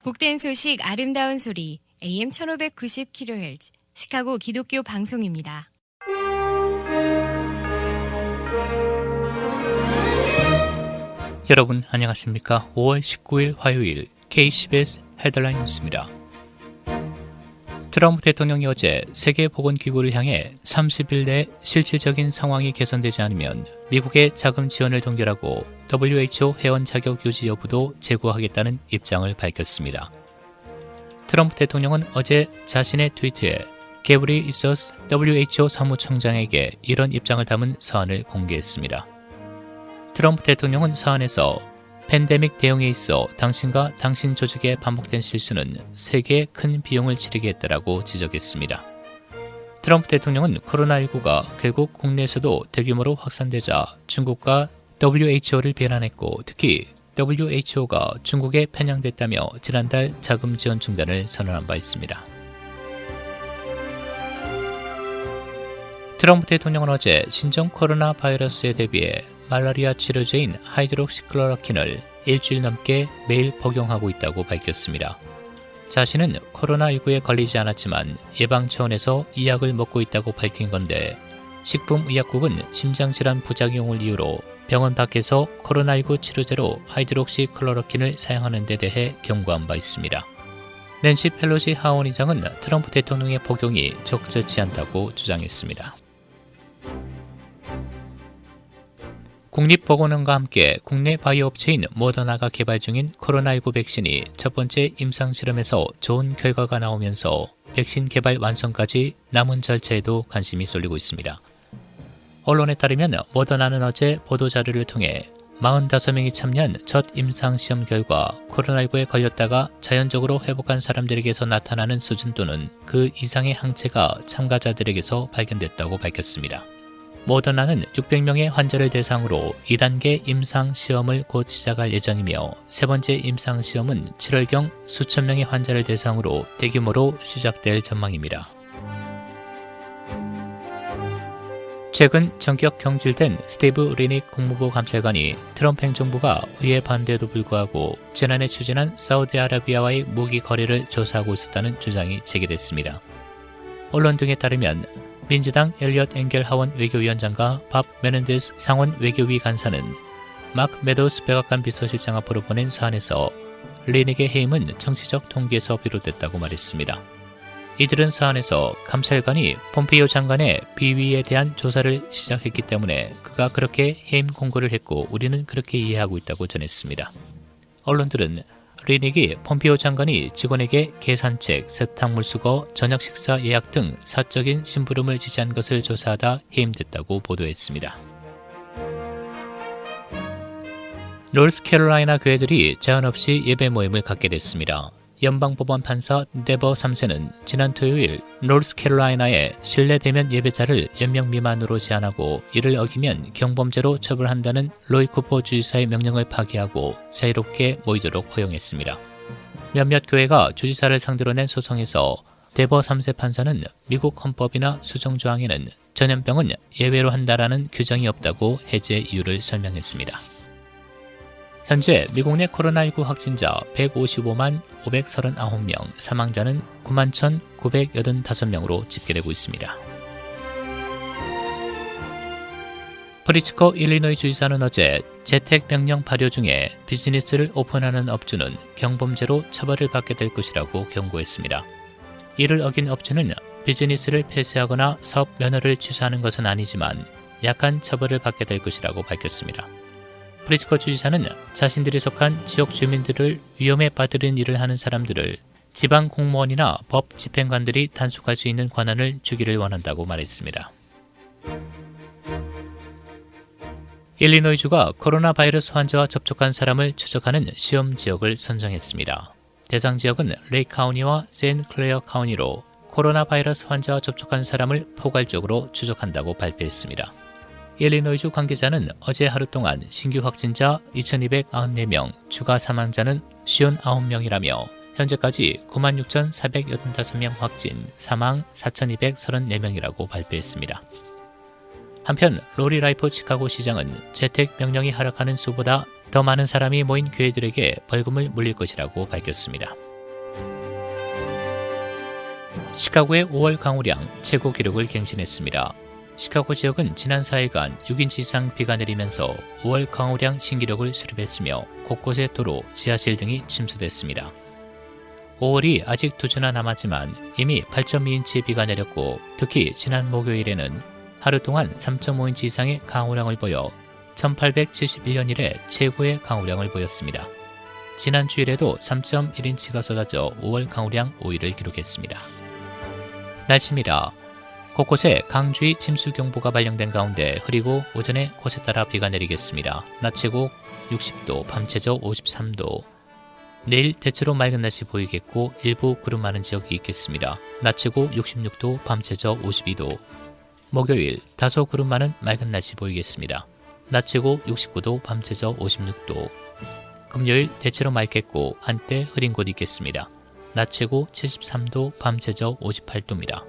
복된 소식 아름다운 소리 AM 1590kHz 시카고 기독교 방송입니다. 여러분 안녕하십니까? 5월 19일 화요일 KCBS 헤드라인 뉴스입니다. 트럼프 대통령이 어제 세계보건기구를 향해 30일 내 실질적인 상황이 개선되지 않으면 미국의 자금 지원을 동결하고 WHO 회원 자격 유지 여부도 제고하겠다는 입장을 밝혔습니다. 트럼프 대통령은 어제 자신의 트위터에 게브리 이서스 WHO 사무총장에게 이런 입장을 담은 서한을 공개했습니다. 트럼프 대통령은 서한에서 팬데믹 대응에 있어 당신과 당신 조직의 반복된 실수는 세계에 큰 비용을 치르게 했다라고 지적했습니다. 트럼프 대통령은 코로나19가 결국 국내에서도 대규모로 확산되자 중국과 WHO를 비난했고 특히 WHO가 중국에 편향됐다며 지난달 자금 지원 중단을 선언한 바 있습니다. 트럼프 대통령은 어제 신종 코로나 바이러스에 대비해 말라리아 치료제인 하이드록시클로로킨을 일주일 넘게 매일 복용하고 있다고 밝혔습니다. 자신은 코로나19에 걸리지 않았지만 예방 차원에서 이 약을 먹고 있다고 밝힌 건데 식품의약국은 심장질환 부작용을 이유로 병원 밖에서 코로나19 치료제로 하이드록시클로로킨을 사용하는 데 대해 경고한 바 있습니다. 낸시 펠로시 하원의장은 트럼프 대통령의 복용이 적절치 않다고 주장했습니다. 국립보건원과 함께 국내 바이오 업체인 모더나가 개발 중인 코로나19 백신이 첫 번째 임상실험에서 좋은 결과가 나오면서 백신 개발 완성까지 남은 절차에도 관심이 쏠리고 있습니다. 언론에 따르면 모더나는 어제 보도자료를 통해 45명이 참여한 첫 임상시험 결과 코로나19에 걸렸다가 자연적으로 회복한 사람들에게서 나타나는 수준 또는 그 이상의 항체가 참가자들에게서 발견됐다고 밝혔습니다. 모더나는 600명의 환자를 대상으로 2단계 임상시험을 곧 시작할 예정이며 세 번째 임상시험은 7월경 수천 명의 환자를 대상으로 대규모로 시작될 전망입니다. 최근 전격 경질된 스티브 리닉 국무부 감찰관이 트럼프 행정부가 의회 반대에도 불구하고 지난해 추진한 사우디아라비아와의 무기 거래를 조사하고 있었다는 주장이 제기됐습니다. 언론 등에 따르면 민주당 엘리엇 앵겔 하원 외교위원장과 밥 메넨데스 상원 외교위 간사는 막 메도스 백악관 비서실장 앞으로 보낸 사안에서 리닉의 해임은 정치적 동기에서 비롯됐다고 말했습니다. 이들은 사안에서 감찰관이 폼페이오 장관의 비위에 대한 조사를 시작했기 때문에 그가 그렇게 해임 공고를 했고 우리는 그렇게 이해하고 있다고 전했습니다. 언론들은 리닉이 폼페이오 장관이 직원에게 계산책, 세탁물수거, 저녁 식사 예약 등 사적인 심부름을 지시한 것을 조사하다 해임됐다고 보도했습니다. 노스캐롤라이나 교회들이 제한 없이 예배 모임을 갖게 됐습니다. 연방법원 판사 데버 3세는 지난 토요일 노스캐롤라이나의 실내 대면 예배자를 10명 미만으로 제한하고 이를 어기면 경범죄로 처벌한다는 로이 쿠퍼 주지사의 명령을 파기하고 자유롭게 모이도록 허용했습니다. 몇몇 교회가 주지사를 상대로 낸 소송에서 데버 3세 판사는 미국 헌법이나 수정조항에는 전염병은 예외로 한다라는 규정이 없다고 해제 이유를 설명했습니다. 현재 미국 내 코로나19 확진자 155만 539명, 사망자는 9만 1,985명으로 집계되고 있습니다. 프리츠코 일리노이 주지사는 어제 재택 명령 발효 중에 비즈니스를 오픈하는 업주는 경범죄로 처벌을 받게 될 것이라고 경고했습니다. 이를 어긴 업주는 비즈니스를 폐쇄하거나 사업 면허를 취소하는 것은 아니지만 약한 처벌을 받게 될 것이라고 밝혔습니다. 프리츠코 주지사는 자신들이 속한 지역 주민들을 위험에 빠뜨린 일을 하는 사람들을 지방 공무원이나 법 집행관들이 단속할 수 있는 권한을 주기를 원한다고 말했습니다. 일리노이주가 코로나 바이러스 환자와 접촉한 사람을 추적하는 시험 지역을 선정했습니다. 대상 지역은 레이크 카운티와 샌클레어 카운티로 코로나 바이러스 환자와 접촉한 사람을 포괄적으로 추적한다고 발표했습니다. 일리노이주 관계자는 어제 하루 동안 신규 확진자 2,294명, 추가 사망자는 59명이라며 현재까지 96,485명 확진, 사망 4,234명이라고 발표했습니다. 한편 로리 라이프 시카고 시장은 재택 명령이 하락하는 수보다 더 많은 사람이 모인 교회들에게 벌금을 물릴 것이라고 밝혔습니다. 시카고의 5월 강우량 최고 기록을 갱신했습니다. 시카고 지역은 지난 4일간 6인치 이상 비가 내리면서 5월 강우량 신기록을 수립했으며 곳곳의 도로, 지하실 등이 침수됐습니다. 5월이 아직 2주나 남았지만 이미 8.2인치의 비가 내렸고 특히 지난 목요일에는 하루 동안 3.5인치 이상의 강우량을 보여 1871년 이래 최고의 강우량을 보였습니다. 지난 주일에도 3.1인치가 쏟아져 5월 강우량 5위를 기록했습니다. 날씨입니다. 곳곳에 강주의 침수경보가 발령된 가운데 흐리고 오전에 곳에 따라 비가 내리겠습니다. 낮 최고 60도, 밤 최저 53도. 내일 대체로 맑은 날씨 보이겠고 일부 구름 많은 지역이 있겠습니다. 낮 최고 66도, 밤 최저 52도. 목요일 다소 구름 많은 맑은 날씨 보이겠습니다. 낮 최고 69도, 밤 최저 56도. 금요일 대체로 맑겠고 한때 흐린 곳 있겠습니다. 낮 최고 73도, 밤 최저 58도입니다.